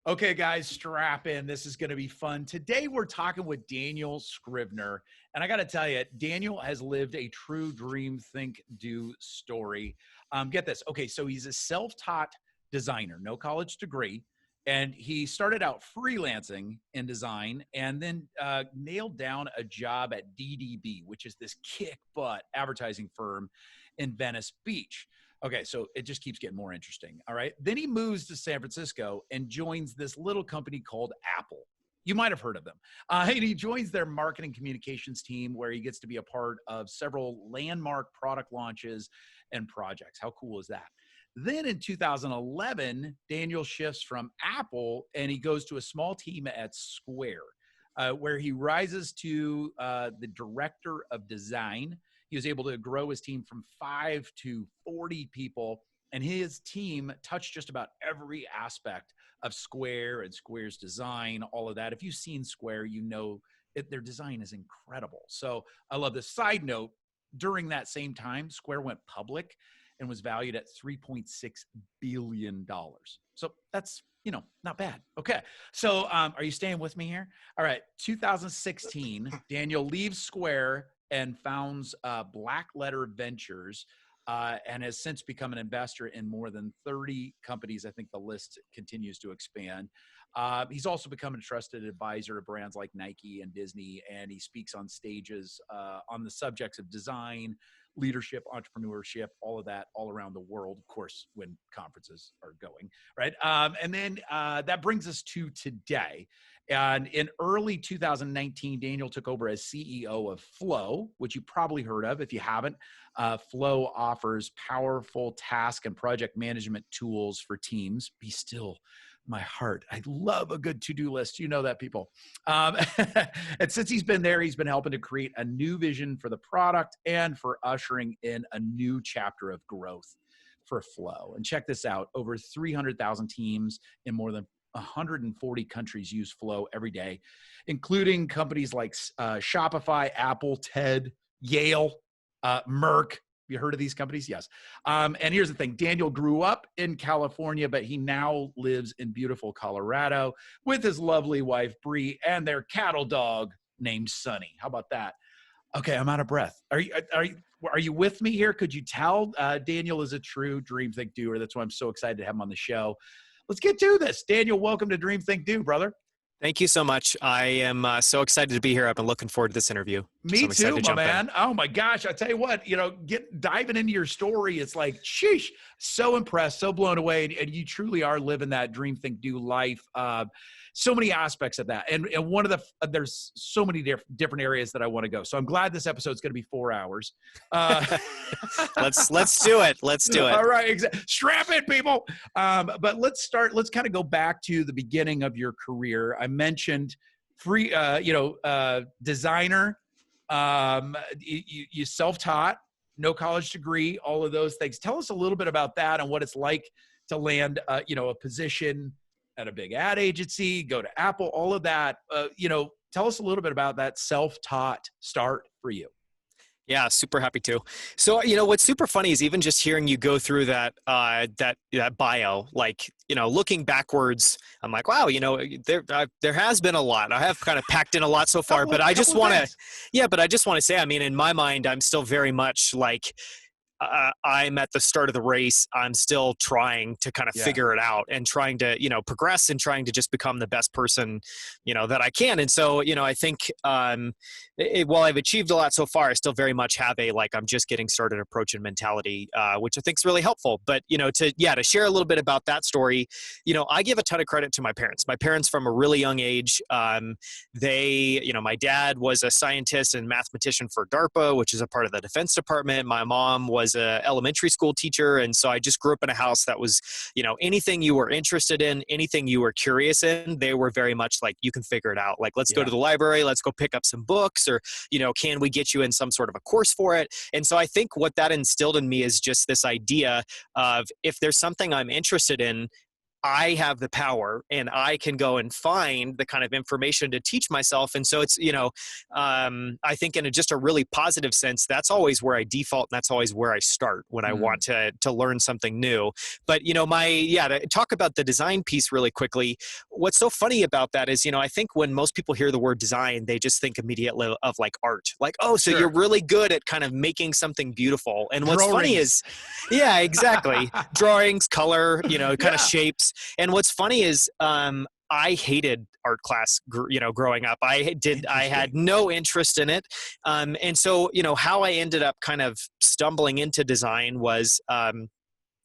Okay, guys, strap in. This is going to be fun. Today, we're talking with Daniel Scrivner. And I got to tell you, Daniel has lived a true dream, think, do story. Get this. Okay, so he's a self-taught designer, no college degree. And he started out freelancing in design and then nailed down a job at DDB, which is this kick butt advertising firm in Venice Beach. Okay, so it just keeps getting more interesting. All right. Then he moves to San Francisco and joins this little company called Apple. You might have heard of them. And he joins their marketing communications team where he gets to be a part of several landmark product launches and projects. How cool is that? Then in 2011, Daniel shifts from Apple and he goes to a small team at Square, where he rises to the director of design. He was able to grow his team from 5 to 40 people, and his team touched just about every aspect of Square and Square's design, all of that. If you've seen Square, you know their design is incredible. So I love this. Side note, during that same time, Square went public and was valued at $3.6 billion. So that's, not bad. Okay. So are you staying with me here? All right. 2016, Daniel leaves Square and founds Blackletter Ventures and has since become an investor in more than 30 companies. I think the list continues to expand. He's also become a trusted advisor to brands like Nike and Disney, and he speaks on stages on the subjects of design, leadership, entrepreneurship, all of that, all around the world, of course, when conferences are going, right? And then that brings us to today. And in early 2019, Daniel took over as CEO of Flow, which you probably heard of. If you haven't, Flow offers powerful task and project management tools for teams. Be still, my heart. I love a good to-do list. You know that, people. And since he's been there, he's been helping to create a new vision for the product and for ushering in a new chapter of growth for Flow. And check this out. Over 300,000 teams in more than 140 countries use Flow every day, including companies like Shopify, Apple, TED, Yale, Merck. You heard of these companies? Yes. And here's the thing. Daniel grew up in California, but he now lives in beautiful Colorado with his lovely wife, Bree, and their cattle dog named Sunny. How about that? Okay, I'm out of breath. Are you with me here? Could you tell Daniel is a true dream, think, doer? That's why I'm so excited to have him on the show. Let's get to this. Daniel, welcome to Dream, Think, Do, brother. Thank you so much. I am so excited to be here. I've been looking forward to this interview. Me too, my man. Oh my gosh. I tell you what, diving into your story, it's like, sheesh, so impressed, so blown away. And you truly are living that dream, think, do life. So many aspects of that. And one of there's so many different areas that I want to go. So I'm glad this episode's going to be 4 hours. Let's do it. Let's do it. All right. Strap in, people. But let's kind of go back to the beginning of your career. I mentioned designer, you self-taught, no college degree, all of those things. Tell us a little bit about that and what it's like to land, a position at a big ad agency, go to Apple, all of that. Tell us a little bit about that self-taught start for you. Yeah, super happy to. So, what's super funny is even just hearing you go through that bio, like, looking backwards, I'm like, wow, there has been a lot. I have kind of packed in a lot so far, but I just want to say, I mean, in my mind, I'm still very much like, I'm at the start of the race. I'm still trying to kind of figure it out and trying to, progress and trying to just become the best person, that I can. And so, I think while I've achieved a lot so far, I still very much have I'm just getting started approach and mentality, which I think is really helpful. But, to share a little bit about that story, I give a ton of credit to my parents. My parents from a really young age, my dad was a scientist and mathematician for DARPA, which is a part of the Defense Department. My mom was an elementary school teacher. And so I just grew up in a house that was, anything you were interested in, anything you were curious in, they were very much like, you can figure it out. Like, let's go to the library, let's go pick up some books, or, can we get you in some sort of a course for it? And so I think what that instilled in me is just this idea of, if there's something I'm interested in, I have the power and I can go and find the kind of information to teach myself. And so it's, I think in just a really positive sense, that's always where I default, and that's always where I start when I want to learn something new. But, to talk about the design piece really quickly, what's so funny about that is, I think when most people hear the word design, they just think immediately of like art, like, oh, so you're really good at kind of making something beautiful. And what's funny is, yeah, exactly. Drawings, color, kind of shapes. And what's funny is, I hated art class, growing up. I had no interest in it. And so, how I ended up kind of stumbling into design was,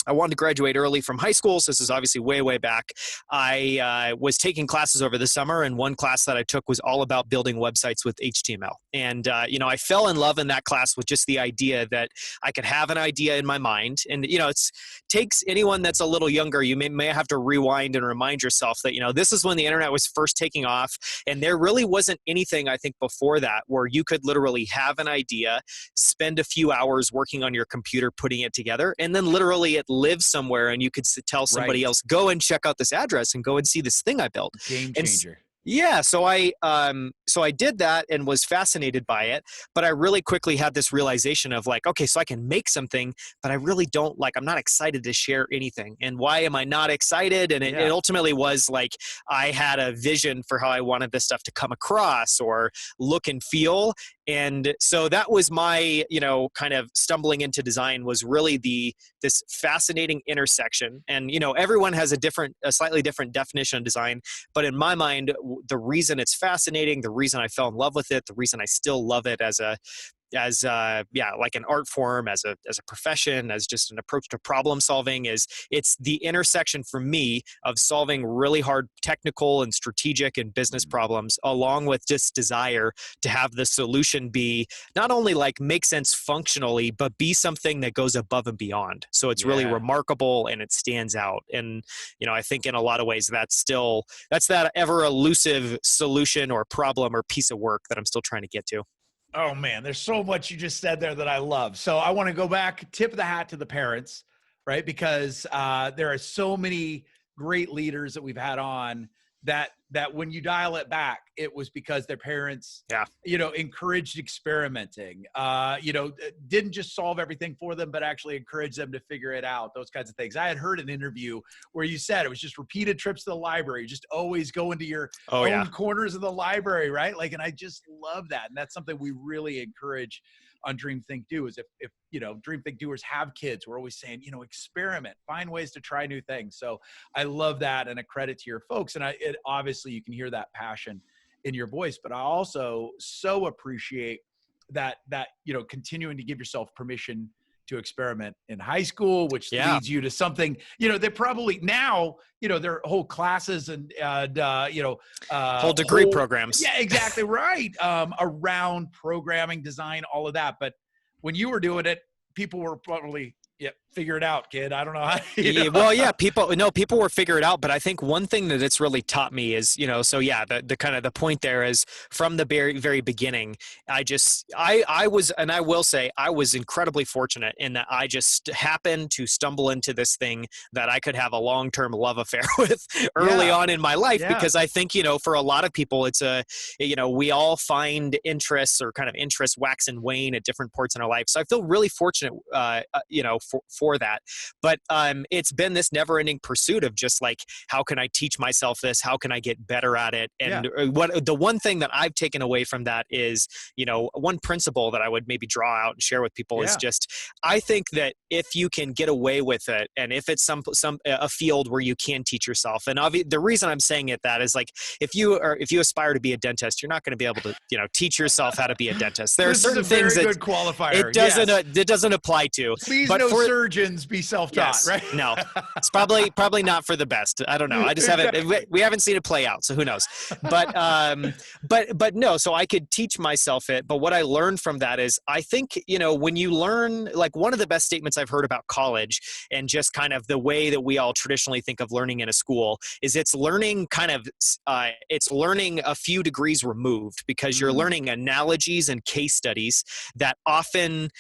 I wanted to graduate early from high school, so this is obviously way, way back. I was taking classes over the summer, and one class that I took was all about building websites with HTML. And, I fell in love in that class with just the idea that I could have an idea in my mind. And, it takes anyone that's a little younger, you may have to rewind and remind yourself that, this is when the internet was first taking off, and there really wasn't anything, I think, before that where you could literally have an idea, spend a few hours working on your computer, putting it together, and then literally it live somewhere, and you could tell somebody else, go and check out this address and go and see this thing I built. Game changer. Yeah, so I did that and was fascinated by it, but I really quickly had this realization of like, okay, so I can make something, but I really don't I'm not excited to share anything. And why am I not excited? And it ultimately was like, I had a vision for how I wanted this stuff to come across or look and feel. And so that was my, kind of stumbling into design, was really this fascinating intersection. And, everyone has a slightly different definition of design, but in my mind, the reason it's fascinating, the reason I fell in love with it, the reason I still love it as like an art form, as a profession, as just an approach to problem solving, is it's the intersection for me of solving really hard technical and strategic and business problems, along with this desire to have the solution be not only like make sense functionally, but be something that goes above and beyond. So it's really remarkable and it stands out. And, I think in a lot of ways that's that ever elusive solution or problem or piece of work that I'm still trying to get to. Oh man, there's so much you just said there that I love. So I want to go back, tip the hat to the parents, right? Because there are so many great leaders that we've had on that when you dial it back, it was because their parents, encouraged experimenting, didn't just solve everything for them, but actually encouraged them to figure it out, those kinds of things. I had heard an interview where you said it was just repeated trips to the library, just always go into your own corners of the library, right? Like, and I just love that. And that's something we really encourage on Dream Think Do, is if Dream Think Doers have kids, we're always saying, experiment, find ways to try new things. So I love that, and a credit to your folks. And obviously you can hear that passion in your voice, but I also so appreciate that continuing to give yourself permission to experiment in high school, which leads you to something, they probably now, there are whole classes and whole degree programs. Yeah, exactly right. Around programming, design, all of that. But when you were doing it, people were probably, figure it out, kid. I don't know how. Well, people were figure it out. But I think one thing that it's really taught me is, the kind of the point there is from the very, very beginning, I will say I was incredibly fortunate in that I just happened to stumble into this thing that I could have a long-term love affair with early on in my life, because I think, for a lot of people, it's we all find interests or kind of interests wax and wane at different parts in our life. So I feel really fortunate, for that. But it's been this never-ending pursuit of just like, how can I teach myself this? How can I get better at it? And what the one thing that I've taken away from that is, one principle that I would maybe draw out and share with people is just, I think that if you can get away with it, and if it's a field where you can teach yourself, and the reason I'm saying that is like, if you aspire to be a dentist, you're not going to be able to, teach yourself how to be a dentist. There are certain things that good qualifier. It doesn't apply to. Please, but surgeons be self-taught, right? No, it's probably not for the best. I don't know. I just we haven't seen it play out, so who knows? But no. So I could teach myself it. But what I learned from that is, I think when you learn, like, one of the best statements I've heard about college and just kind of the way that we all traditionally think of learning in a school is it's learning it's learning a few degrees removed, because you're learning analogies and case studies that often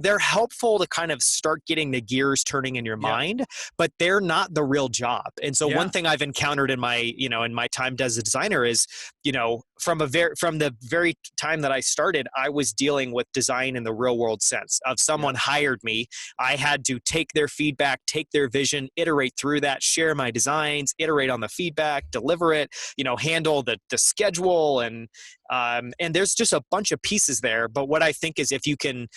they're helpful to kind of start getting the gears turning in your Yep. mind, but they're not the real job. And so one Yeah. thing I've encountered in my, in my time as a designer is, from the very time that I started, I was dealing with design in the real world sense of someone Yep. hired me. I had to take their feedback, take their vision, iterate through that, share my designs, iterate on the feedback, deliver it, handle the schedule, and there's just a bunch of pieces there. But what I think is if you can,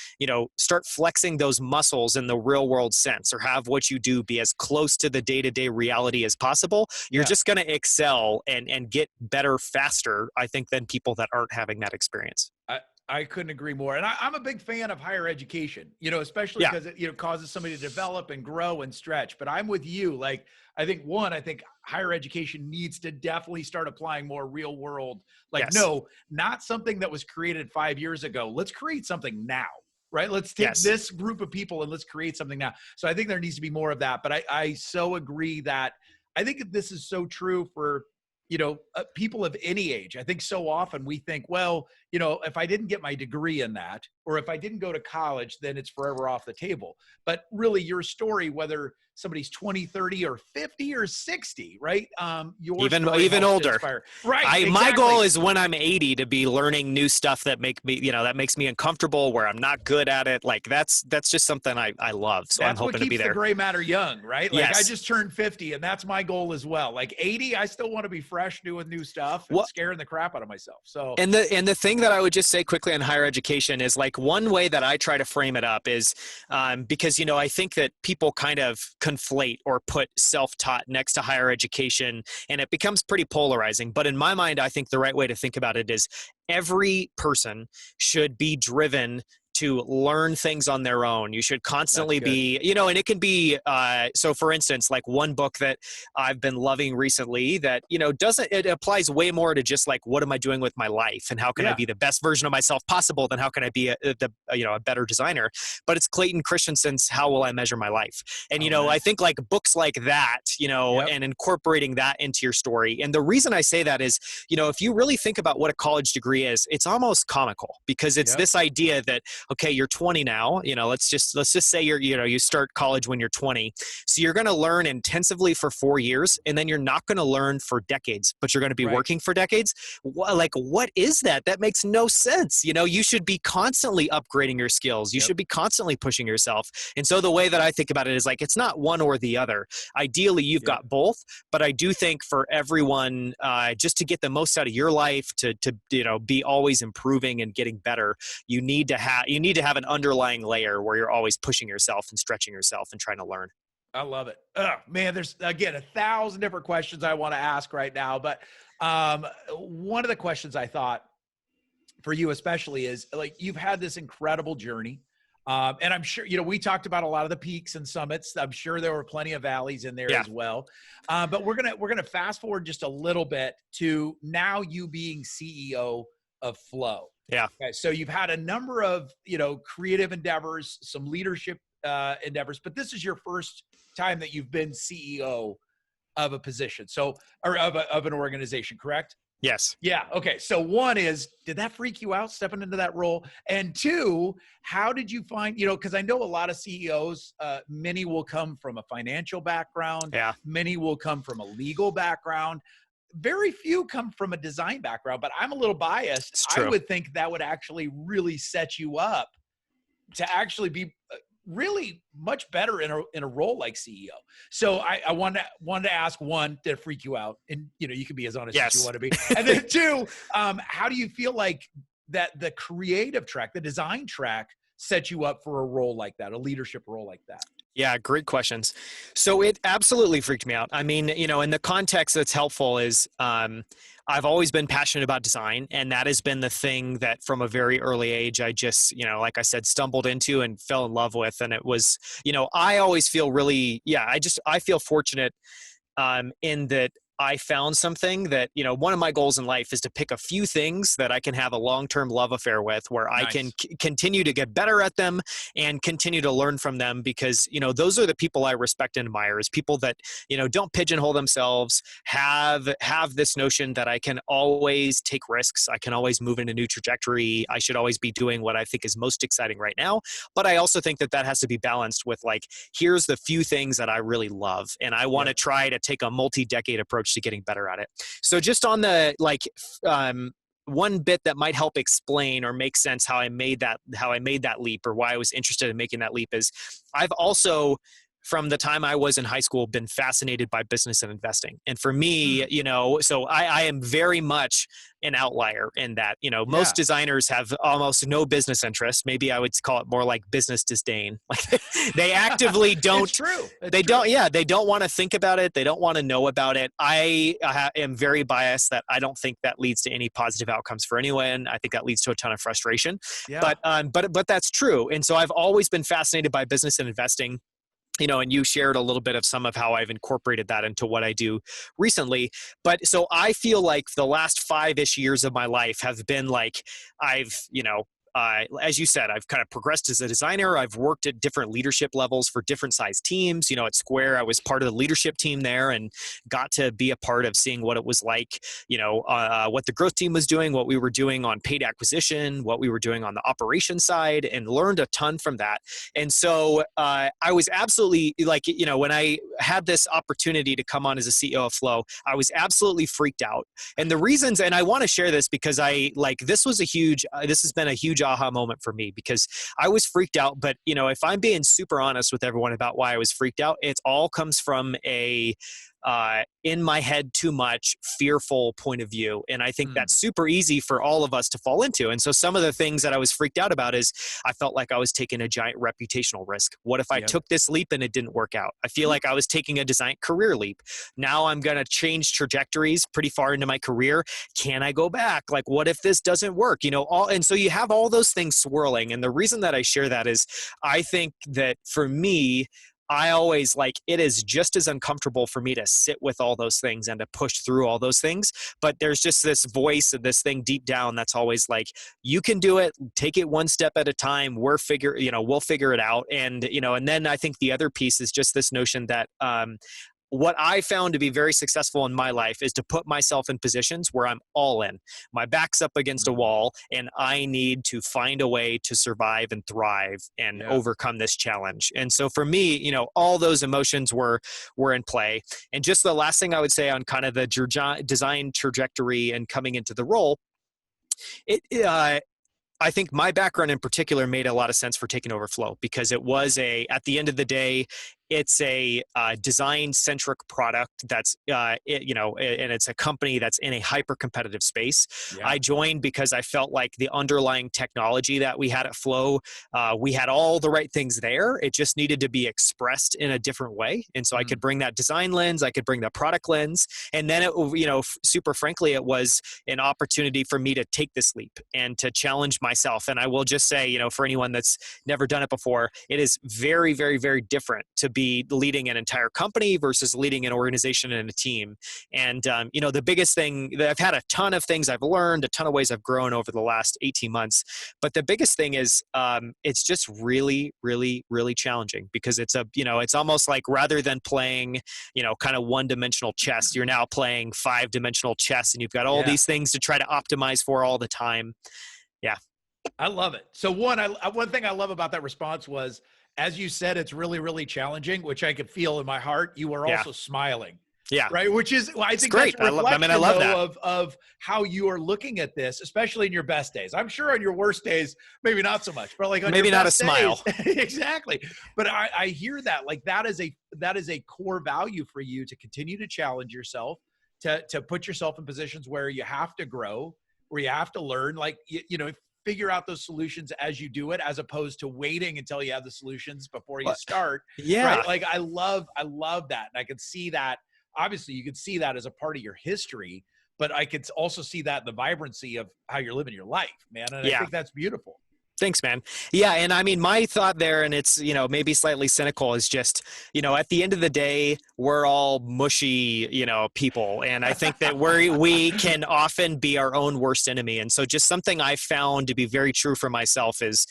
start flexing those muscles in the real world sense, or have what you do be as close to the day-to-day reality as possible, you're Yeah. just going to excel and get better faster, I think, than people that aren't having that experience. I couldn't agree more. And I'm a big fan of higher education, especially Yeah. because it causes somebody to develop and grow and stretch. But I'm with you. Like, I think higher education needs to definitely start applying more real world. Like, Yes. no, not something that was created 5 years ago. Let's create something now, right? Let's take Yes. this group of people and let's create something now. So I think there needs to be more of that. But I so agree that I think this is so true for, people of any age. I think so often we think, well, if I didn't get my degree in that, or if I didn't go to college, then it's forever off the table. But really your story, whether somebody's 20, 30, or 50 or 60, right? Your Even story helps to older. inspire. Right. My Exactly. goal is when I'm 80 to be learning new stuff that that makes me uncomfortable, where I'm not good at it. Like that's just something I love. So I'm That's what hoping to be keeps the there. gray matter young, right? Like I Yes. just turned 50 and that's my goal as well. Like 80, I still want to be fresh doing new stuff and What scaring the crap out of myself. So And the thing that I would just say quickly on higher education is, like, one way that I try to frame it up is because I think that people kind of conflate or put self-taught next to higher education, and it becomes pretty polarizing. But in my mind, I think the right way to think about it is every person should be driven to learn things on their own. You should constantly be, and it can be, so for instance, like one book that I've been loving recently that, it applies way more to just like, what am I doing with my life and how can I be the best version of myself possible, than how can I be a better designer. But it's Clayton Christensen's How Will I Measure My Life? And, nice. I think like books like that, and incorporating that into your story. And the reason I say that is, if you really think about what a college degree is, it's almost comical, because it's this idea that, okay, you're 20 now, let's just say you start college when you're 20. So you're going to learn intensively for 4 years, and then you're not going to learn for decades, but you're going to be working for decades. What is that? That makes no sense. You should be constantly upgrading your skills. You should be constantly pushing yourself. And so the way that I think about it is like, it's not one or the other. Ideally, you've got both, but I do think for everyone, just to get the most out of your life, to be always improving and getting better, you need to have an underlying layer where you're always pushing yourself and stretching yourself and trying to learn. I love it. Oh, man, there's, again, 1,000 different questions I want to ask right now. But one of the questions I thought for you especially is, like, you've had this incredible journey. And I'm sure, we talked about a lot of the peaks and summits. I'm sure there were plenty of valleys in there as well. But we're going to fast forward just a little bit to now you being CEO of Flow. Yeah. Okay, so you've had a number of, creative endeavors, some leadership endeavors, but this is your first time that you've been CEO of a position. So, or of an organization, correct? Yes. Yeah. Okay. So one is, did that freak you out stepping into that role? And two, how did you find, because I know a lot of CEOs, many will come from a financial background. Yeah. Many will come from a legal background. Very few come from a design background, but I'm a little biased. It's true. I would think that would actually really set you up to actually be really much better in a role like CEO. So I wanted to ask, one, did it freak you out? And you can be as honest as you want to be. And then two, how do you feel like that the creative track, the design track, set you up for a role like that, a leadership role like that? Yeah, great questions. So it absolutely freaked me out. I mean, in the context that's helpful is I've always been passionate about design, and that has been the thing that from a very early age, I just, like I said, stumbled into and fell in love with. And it was, I always feel really, I feel fortunate in that I found something that, one of my goals in life is to pick a few things that I can have a long-term love affair with, where I can Nice. continue to get better at them and continue to learn from them, because, those are the people I respect and admire, is people that, don't pigeonhole themselves, have this notion that I can always take risks. I can always move in a new trajectory. I should always be doing what I think is most exciting right now. But I also think that has to be balanced with, like, here's the few things that I really love, and I want to Yep. try to take a multi-decade approach to getting better at it. So just on the, like, one bit that might help explain or make sense how I made that leap, or why I was interested in making that leap, is I've also, from the time I was in high school, been fascinated by business and investing. And for me, so I am very much an outlier in that, most Yeah. designers have almost no business interest. Maybe I would call it more like business disdain. Like, they actively don't, It's true. It's they true. don't, yeah, they don't want to think about it. They don't want to know about it. I am very biased that I don't think that leads to any positive outcomes for anyone. I think that leads to a ton of frustration, Yeah. but that's true. And so I've always been fascinated by business and investing. And you shared a little bit of some of how I've incorporated that into what I do recently. But so I feel like the last 5-ish years of my life have been like, I've, as you said, I've kind of progressed as a designer. I've worked at different leadership levels for different size teams. At Square, I was part of the leadership team there and got to be a part of seeing what it was like, what the growth team was doing, what we were doing on paid acquisition, what we were doing on the operations side, and learned a ton from that. And so I was absolutely, like, when I had this opportunity to come on as a CEO of Flow, I was absolutely freaked out. And the reasons, and I want to share this because this has been a huge aha moment for me, because I was freaked out. But, if I'm being super honest with everyone about why I was freaked out, it all comes from a in my head too much fearful point of view. And I think that's super easy for all of us to fall into. And so some of the things that I was freaked out about is I felt like I was taking a giant reputational risk. What if I Yep. took this leap and it didn't work out? I feel like I was taking a design career leap. Now I'm going to change trajectories pretty far into my career. Can I go back? Like, what if this doesn't work? And so you have all those things swirling. And the reason that I share that is I think that for me, I always, like, it is just as uncomfortable for me to sit with all those things and to push through all those things. But there's just this voice and this thing deep down that's always like, you can do it. Take it one step at a time. We'll figure it out. And, and then I think the other piece is just this notion that, what I found to be very successful in my life is to put myself in positions where I'm all in. My back's up against a wall, and I need to find a way to survive and thrive and overcome this challenge. And so for me, all those emotions were in play. And just the last thing I would say on kind of the design trajectory and coming into the role, I think my background in particular made a lot of sense for taking over Flow, because it was at the end of the day, it's a design-centric product that's, and it's a company that's in a hyper-competitive space. Yeah. I joined because I felt like the underlying technology that we had at Flow, we had all the right things there. It just needed to be expressed in a different way. And so I could bring that design lens, I could bring that product lens, and then super frankly, it was an opportunity for me to take this leap and to challenge myself. And I will just say, for anyone that's never done it before, it is very, very, very different to be leading an entire company versus leading an organization and a team. And, the biggest thing that I've had, a ton of things I've learned, a ton of ways I've grown over the last 18 months. But the biggest thing is it's just really, really, really challenging, because it's it's almost like, rather than playing, kind of one-dimensional chess, you're now playing 5-dimensional chess, and you've got all these things to try to optimize for all the time. Yeah. I love it. So one thing I love about that response was, as you said, it's really, really challenging, which I could feel in my heart. You were also smiling. Yeah. Right. Which is, I think great. that's a reflection I love that. of how you are looking at this, especially in your best days. I'm sure on your worst days, maybe not so much, but like on maybe your not best a smile. days, exactly. But I hear that, like, that is a core value for you, to continue to challenge yourself, to put yourself in positions where you have to grow, where you have to learn, like, figure out those solutions as you do it, as opposed to waiting until you have the solutions before you start. Yeah. Right. Like, I love that. And I can see that. Obviously, you could see that as a part of your history, but I could also see that in the vibrancy of how you're living your life, man. And I think that's beautiful. Thanks, man. Yeah. And I mean, my thought there, and it's, maybe slightly cynical, is just, at the end of the day, we're all mushy, people. And I think that we can often be our own worst enemy. And so just something I found to be very true for myself is,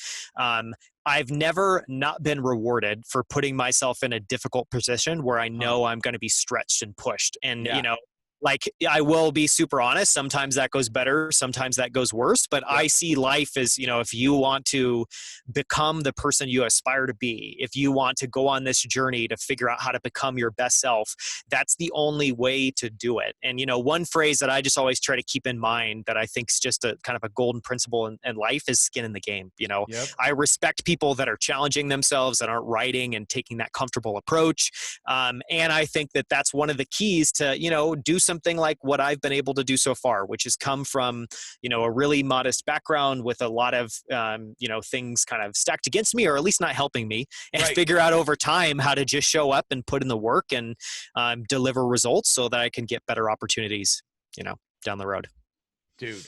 I've never not been rewarded for putting myself in a difficult position where I know I'm going to be stretched and pushed. And, Yeah. like, I will be super honest. Sometimes that goes better. Sometimes that goes worse. But Yep. I see life as, if you want to become the person you aspire to be, if you want to go on this journey to figure out how to become your best self, that's the only way to do it. And, one phrase that I just always try to keep in mind that I think is just a kind of a golden principle in life is skin in the game. Yep. I respect people that are challenging themselves, that aren't writing and taking that comfortable approach. And I think that that's one of the keys to, do something like what I've been able to do so far, which has come from, a really modest background with a lot of, things kind of stacked against me, or at least not helping me, and Right. figure out over time how to just show up and put in the work and deliver results so that I can get better opportunities, down the road. Dude,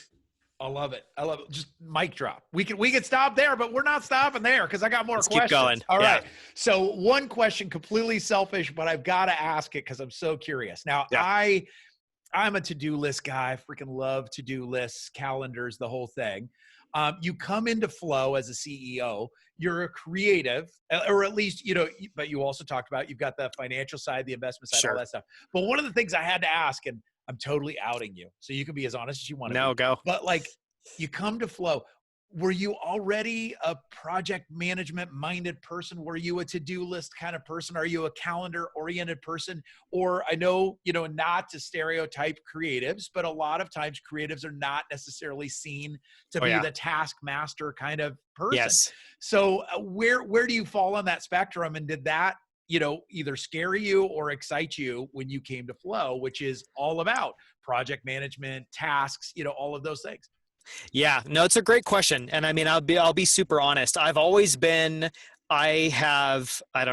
I love it. I love it. Just mic drop. We could stop there, but we're not stopping there because I got more Let's questions. keep going. All Yeah. right. So one question, completely selfish, but I've got to ask it because I'm so curious. Now, Yeah. I'm a to-do list guy. I freaking love to-do lists, calendars, the whole thing. You come into flow as a CEO. You're a creative, or at least, but you also talked about, you've got the financial side, the investment side, all that stuff. But one of the things I had to ask, and I'm totally outing you, so you can be as honest as you want to No, be. go. But like, you come to flow. Were you already a project management minded person? Were you a to-do list kind of person? Are you a calendar oriented person? Or I know, not to stereotype creatives, but a lot of times creatives are not necessarily seen to be the taskmaster kind of person. Yes. So where do you fall on that spectrum? And did that, either scare you or excite you when you came to flow, which is all about project management, tasks, all of those things? Yeah, no, it's a great question. And I mean, I'll be super honest. I don't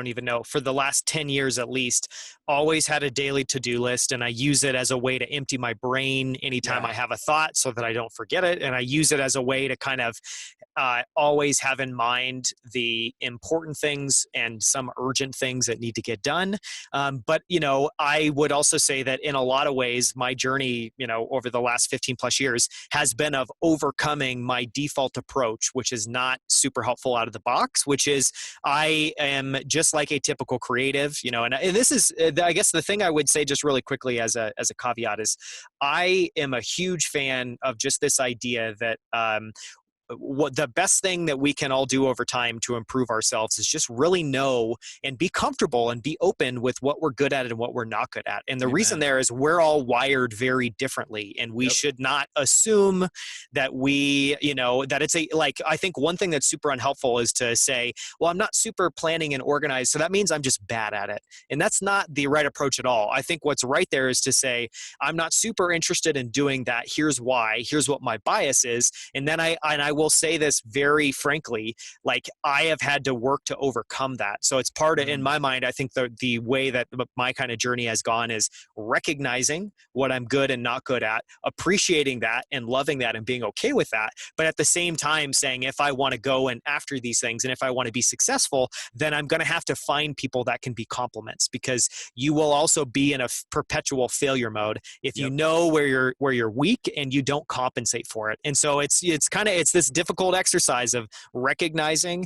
even know, for the last 10 years at least, always had a daily to-do list, and I use it as a way to empty my brain anytime I have a thought so that I don't forget it. And I use it as a way to kind of always have in mind the important things and some urgent things that need to get done. But, I would also say that in a lot of ways, my journey, over the last 15 plus years has been of overcoming my default approach, which is not super helpful out of the box, which is I am just like a typical creative, and this is, I guess the thing I would say just really quickly as a caveat is I am a huge fan of just this idea that, what the best thing that we can all do over time to improve ourselves is just really know and be comfortable and be open with what we're good at and what we're not good at. And the reason there is we're all wired very differently, and we should not assume that that it's I think one thing that's super unhelpful is to say, well, I'm not super planning and organized, so that means I'm just bad at it. And that's not the right approach at all. I think what's right there is to say, I'm not super interested in doing that. Here's why. Here's what my bias is. And then I will say this very frankly, like, I have had to work to overcome that. So it's part of, in my mind, I think the way that my kind of journey has gone is recognizing what I'm good and not good at, appreciating that and loving that and being okay with that. But at the same time saying, if I want to go and after these things, and if I want to be successful, then I'm going to have to find people that can be complements, because you will also be in a perpetual failure mode if you know where you're weak and you don't compensate for it. And so it's this difficult exercise of recognizing,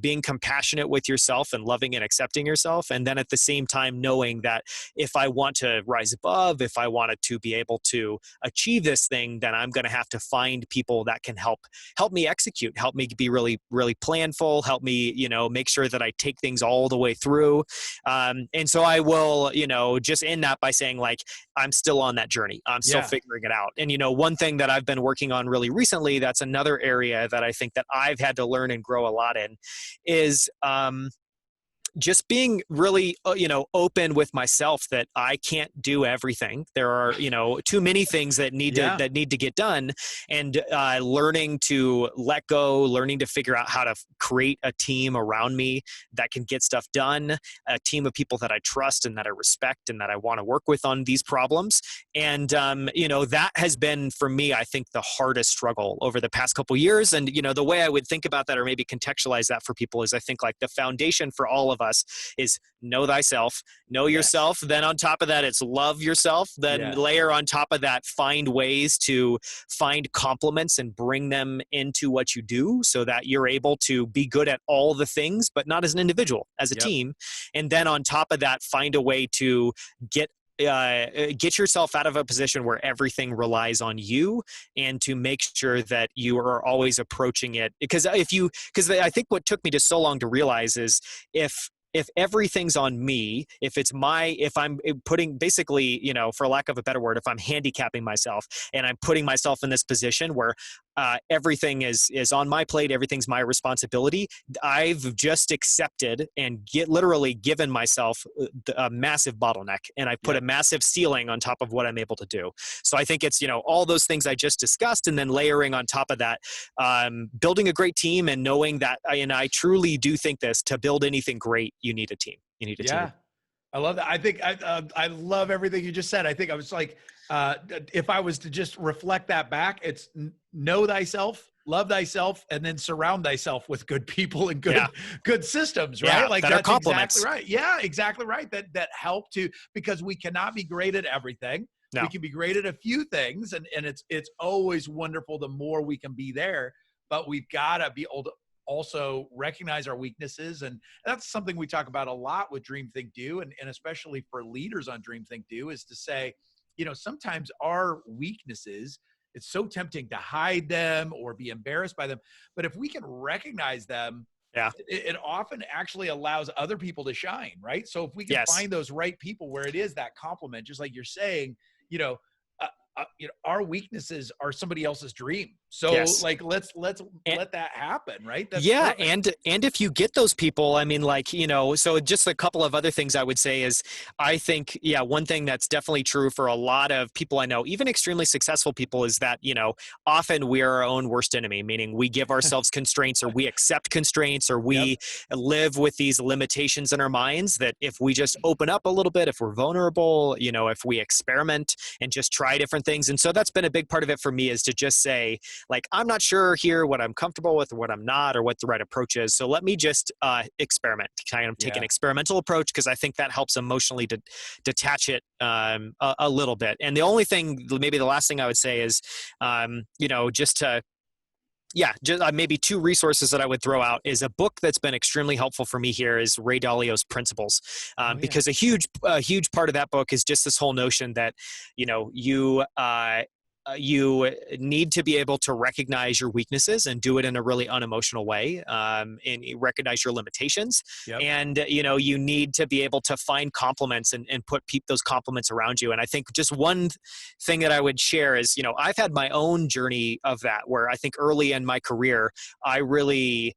being compassionate with yourself and loving and accepting yourself. And then at the same time, knowing that if I want to rise above, if I wanted to be able to achieve this thing, then I'm going to have to find people that can help me execute, help me be really, really planful, help me, make sure that I take things all the way through. And so I will, just end that by saying, like, I'm still on that journey. I'm still figuring it out. And, one thing that I've been working on really recently, that's another area that I think that I've had to learn and grow a lot in, is just being really, open with myself that I can't do everything. There are, too many things that need Yeah. to get done, and learning to let go, learning to figure out how to create a team around me that can get stuff done, a team of people that I trust and that I respect and that I want to work with on these problems. And, that has been for me, I think, the hardest struggle over the past couple years. And, the way I would think about that or maybe contextualize that for people is I think like the foundation for all of us is know thyself, know Yes. yourself. Then on top of that, it's love yourself. Then layer on top of that, find ways to find compliments and bring them into what you do so that you're able to be good at all the things, but not as an individual, as a team. And then on top of that, find a way to get yourself out of a position where everything relies on you, and to make sure that you are always approaching it. Because I think what took me just so long to realize is if everything's on me, if I'm putting basically, for lack of a better word, if I'm handicapping myself and I'm putting myself in this position where everything is on my plate, everything's my responsibility, I've just accepted and literally given myself a massive bottleneck, and I put a massive ceiling on top of what I'm able to do. So I think it's, all those things I just discussed, and then layering on top of that, building a great team, and knowing that, and I truly do think this, to build anything great, you need a team. You need a team. I love that. I think I love everything you just said. I think I was like, if I was to just reflect that back, it's know thyself, love thyself, and then surround thyself with good people and good systems, right? Yeah, like that are that's compliments. exactly right. Yeah, exactly right. That help to, because we cannot be great at everything. No. We can be great at a few things, and it's always wonderful the more we can be there, but we've got to be able to also recognize our weaknesses. And that's something we talk about a lot with Dream Think Do, and especially for leaders on Dream Think Do, is to say, sometimes our weaknesses, it's so tempting to hide them or be embarrassed by them. But if we can recognize them, it often actually allows other people to shine, right? So if we can find those right people where it is that compliment, just like you're saying, our weaknesses are somebody else's dream. So like, let's let that happen. Right. That's perfect. And if you get those people, I mean, like, so just a couple of other things I would say is, I think, one thing that's definitely true for a lot of people I know, even extremely successful people, is that, often we are our own worst enemy, meaning we give ourselves constraints, or we accept constraints, or we live with these limitations in our minds that if we just open up a little bit, if we're vulnerable, if we experiment and just try different things. And so that's been a big part of it for me, is to just say, like, I'm not sure here what I'm comfortable with or what I'm not, or what the right approach is. So let me just experiment, kind of take an experimental approach, because I think that helps emotionally to detach it a little bit. And the only thing, maybe the last thing I would say is, just to maybe two resources that I would throw out is a book that's been extremely helpful for me here is Ray Dalio's Principles, because a huge part of that book is just this whole notion that, you need to be able to recognize your weaknesses and do it in a really unemotional way, and recognize your limitations. And, you need to be able to find compliments and put those compliments around you. And I think just one thing that I would share is, I've had my own journey of that, where I think early in my career, I really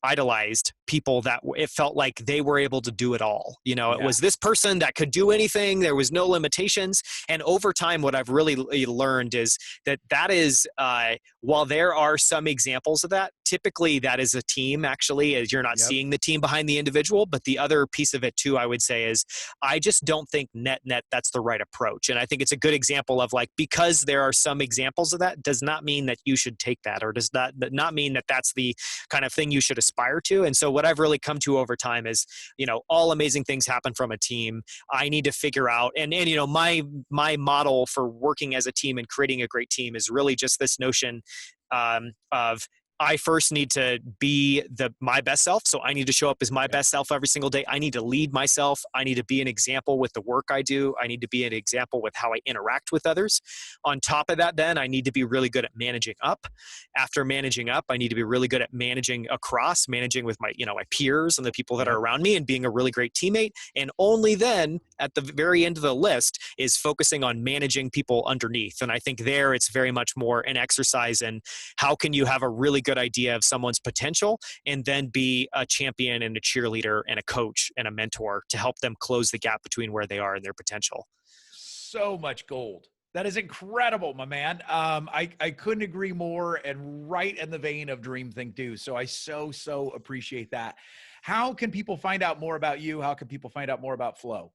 idolized people that it felt like they were able to do it all. It was this person that could do anything. There was no limitations. And over time, what I've really learned is that is, while there are some examples of that, typically that is a team, actually, as you're not seeing the team behind the individual. But the other piece of it too, I would say, is I just don't think net that's the right approach. And I think it's a good example of, like, because there are some examples of that does not mean that you should take that, or does not mean that that's the kind of thing you should aspire to. And so what I've really come to over time is, all amazing things happen from a team. I need to figure out, and my model for working as a team and creating a great team is really just this notion of, I first need to be my best self. So I need to show up as my best self every single day. I need to lead myself. I need to be an example with the work I do. I need to be an example with how I interact with others. On top of that, then I need to be really good at managing up. After managing up, I need to be really good at managing with my, my peers and the people that are around me, and being a really great teammate. And only then, at the very end of the list, is focusing on managing people underneath. And I think there it's very much more an exercise in how can you have a really good good idea of someone's potential and then be a champion and a cheerleader and a coach and a mentor to help them close the gap between where they are and their potential. So much gold. That is incredible, my man. I couldn't agree more, and right in the vein of Dream Think Do. So I so appreciate that. How can people find out more about you? How can people find out more about Flow?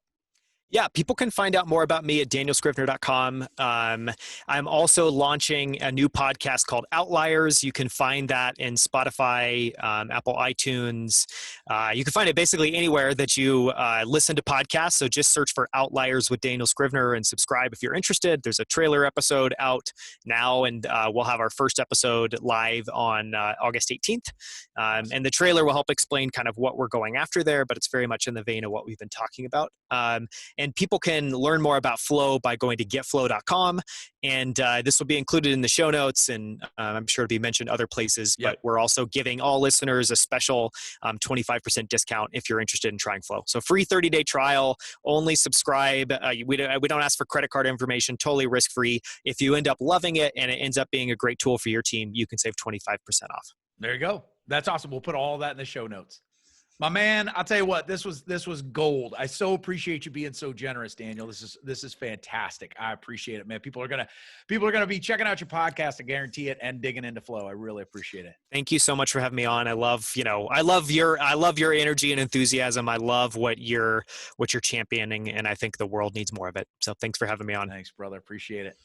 Yeah, people can find out more about me at danielscrivner.com. I'm also launching a new podcast called Outliers. You can find that in Spotify, Apple iTunes. You can find it basically anywhere that you listen to podcasts. So just search for Outliers with Daniel Scrivner and subscribe if you're interested. There's a trailer episode out now, and we'll have our first episode live on August 18th. And the trailer will help explain kind of what we're going after there, but it's very much in the vein of what we've been talking about. And people can learn more about Flow by going to getflow.com. And this will be included in the show notes, and I'm sure it'll be mentioned other places. Yep. But we're also giving all listeners a special 25% discount if you're interested in trying Flow. So free 30-day trial, only subscribe. We don't ask for credit card information, totally risk-free. If you end up loving it and it ends up being a great tool for your team, you can save 25% off. There you go. That's awesome. We'll put all that in the show notes. My man, I'll tell you what, this was gold. I so appreciate you being so generous, Daniel. This is fantastic. I appreciate it, man. People are gonna be checking out your podcast, I guarantee it, and digging into Flow. I really appreciate it. Thank you so much for having me on. I love your energy and enthusiasm. I love what you're championing, and I think the world needs more of it. So thanks for having me on. Thanks, brother. Appreciate it.